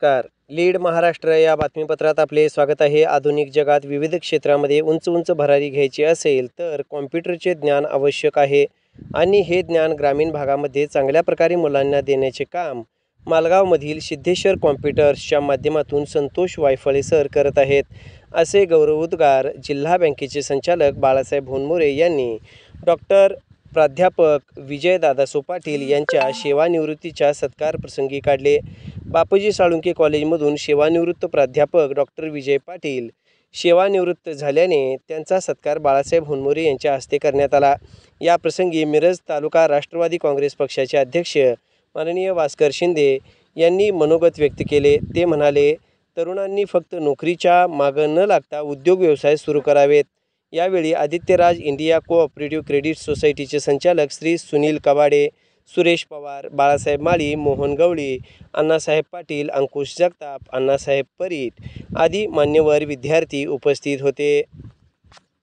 नमस्कार. लीड महाराष्ट्र या बातमीपत्रात आपले स्वागत आहे. आधुनिक जगात विविध क्षेत्रामध्ये उंच भरारी घ्यायची असेल तर कॉम्प्युटरचे ज्ञान आवश्यक आहे आणि हे ज्ञान ग्रामीण भागामध्ये चांगल्या प्रकारे मुलांना देण्याचे काम मालगावमधील सिद्धेश्वर कॉम्प्युटर्सच्या माध्यमातून संतोष वायफळे सर करत आहेत. असे गौरवोद्गार जिल्हा बँकेचे संचालक बाळासाहेब होनमोरे यांनी डॉक्टर प्राध्यापक विजयदादा सोपाटील यांच्या सेवानिवृत्तीच्या सत्कार प्रसंगी काढले. बापूजी साळुंखे कॉलेजमधून सेवानिवृत्त प्राध्यापक डॉक्टर विजय पाटील सेवानिवृत्त झाल्याने त्यांचा सत्कार बाळासाहेब होनमोरे यांच्या हस्ते करण्यात आला. या प्रसंगी मिरज तालुका राष्ट्रवादी काँग्रेस पक्षाचे अध्यक्ष माननीय भास्कर शिंदे यांनी मनोगत व्यक्त केले. ते म्हणाले, तरुणांनी फक्त नोकरीच्या मागं न लागता उद्योग व्यवसाय सुरू करावेत. यावेळी आदित्यराज इंडिया कोऑपरेटिव्ह क्रेडिट सोसायटीचे संचालक श्री सुनील कवाडे, सुरेश पवार, बाळासाहेब माळी, मोहन गवळी, अण्णासाहेब पाटील, अंकुश जगताप, अण्णासाहेब परीट आदी मान्यवर विद्यार्थी उपस्थित होते.